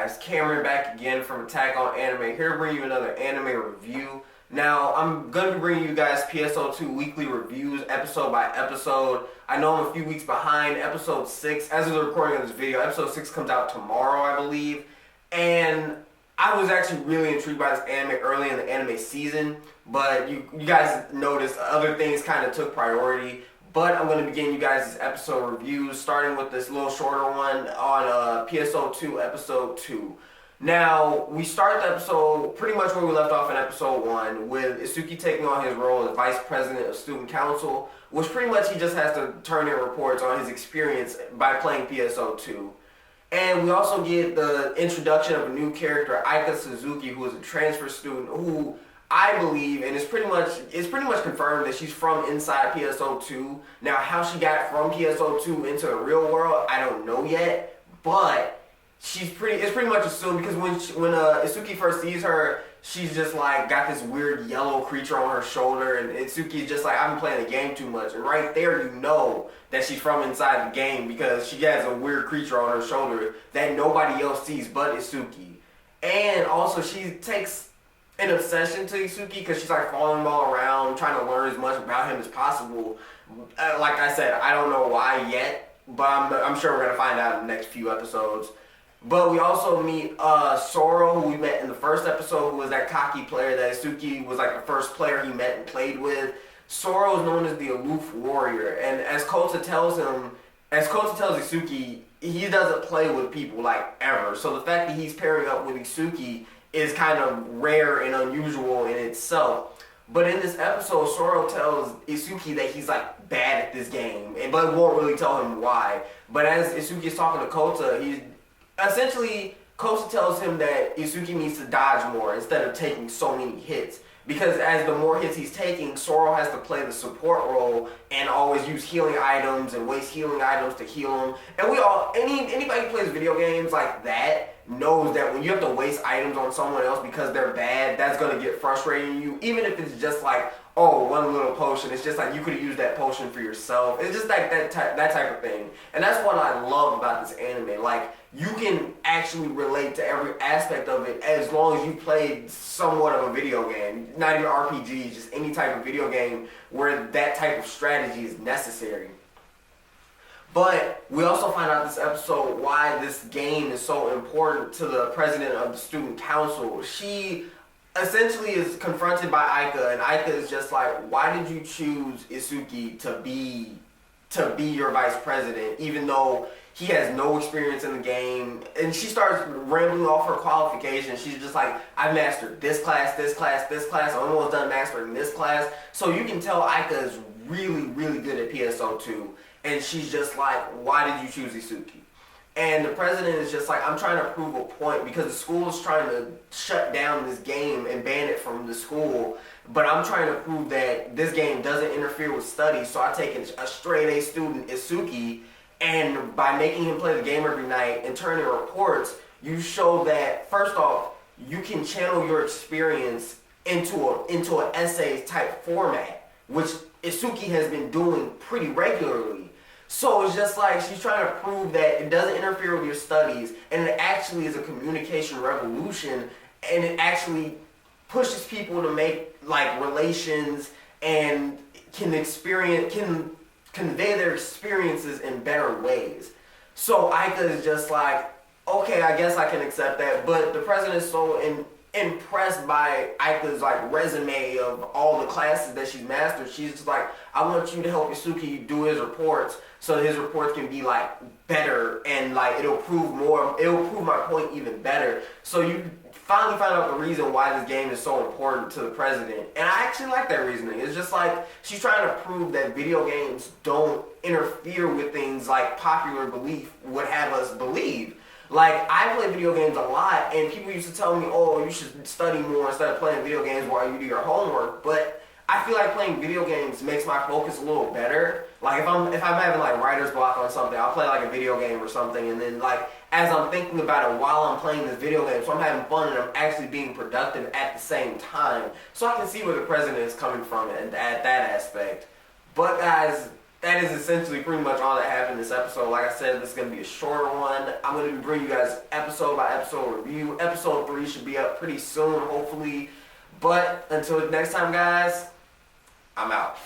guys? Cameron back again from Attack on Anime, here to bring you another anime review. Now, I'm going to be bringing you guys PSO2 weekly reviews, episode by episode. I know I'm a few weeks behind. Episode 6, as of the recording of this video, episode 6 comes out tomorrow, I believe. And I was actually really intrigued by this anime early in the anime season, but you guys noticed other things kind of took priority. But I'm going to begin you guys' episode reviews, starting with this little shorter one on PSO2 episode 2. Now, we start the episode pretty much where we left off in episode 1, with Isuki taking on his role as Vice President of Student Council, which pretty much he just has to turn in reports on his experience by playing PSO2. And we also get the introduction of a new character, Aika Suzuki, who is a transfer student who I believe, and it's pretty much confirmed that she's from inside PSO2. Now, how she got from PSO2 into the real world, I don't know yet, but it's pretty much assumed, because when Isuki first sees her, she's just like got this weird yellow creature on her shoulder, and Isuki's just like, I've been playing the game too much, and right there you know that she's from inside the game, because she has a weird creature on her shoulder that nobody else sees but Isuki. And also she takes an obsession to Isuki, because she's like following him all around, trying to learn as much about him as possible. Like I said, I don't know why yet, but I'm sure we're going to find out in the next few episodes. But we also meet Soro, who we met in the first episode, who was that cocky player that Isuki was like the first player he met and played with. Soro is known as the aloof warrior, and as Kota tells Isuki, he doesn't play with people like ever. So the fact that he's pairing up with Isuki is kind of rare and unusual in itself. But in this episode, Soro tells Isuki that he's like bad at this game, but won't really tell him why. But as Isuki is talking to Kota, Kota tells him that Isuki needs to dodge more instead of taking so many hits. Because as the more hits he's taking, Soro has to play the support role and always use healing items and waste healing items to heal him. And anybody who plays video games like that knows that when you have to waste items on someone else because they're bad, that's going to get frustrating you. Even if it's just like, oh, one little potion. It's just like you could have used that potion for yourself. It's just like that type of thing. And that's what I love about this anime. Like, you can actually relate to every aspect of it as long as you played somewhat of a video game. Not even RPG, just any type of video game where that type of strategy is necessary. But we also find out this episode why this game is so important to the president of the student council. She essentially is confronted by Aika, and Aika is just like, why did you choose Isuki to be your vice president, even though he has no experience in the game? And she starts rambling off her qualifications. She's just like, I mastered this class, this class, this class. I'm almost done mastering this class. So you can tell Aika is really, really good at PSO2. And she's just like, why did you choose Isuki? And the president is just like, I'm trying to prove a point, because the school is trying to shut down this game and ban it from the school. But I'm trying to prove that this game doesn't interfere with studies. So I take a straight A student, Isuki, and by making him play the game every night and turning reports, you show that, first off, you can channel your experience into an essay type format, which Isuki has been doing pretty regularly. So it's just like she's trying to prove that it doesn't interfere with your studies, and it actually is a communication revolution, and it actually pushes people to make like relations and can convey their experiences in better ways. So Aika is just like, okay, I guess I can accept that. But the president is so impressed by Aika's like resume of all the classes that she's mastered. She's just like, I want you to help Isuki do his reports so his reports can be like better, and like it'll prove my point even better. So you finally find out the reason why this game is so important to the president. And I actually like that reasoning. It's just like she's trying to prove that video games don't interfere with things like popular belief would have us believe. Like, I play video games a lot, and people used to tell me, oh, you should study more instead of playing video games while you do your homework. But I feel like playing video games makes my focus a little better. Like, if I'm having like writer's block on something, I'll play like a video game or something, and then like as I'm thinking about it while I'm playing this video game, so I'm having fun and I'm actually being productive at the same time. So I can see where the president is coming from at that aspect. But guys, that is essentially pretty much all that happened in this episode. Like I said, this is going to be a shorter one. I'm going to be bringing you guys episode by episode review. Episode 3 should be up pretty soon, hopefully. But until next time, guys, I'm out.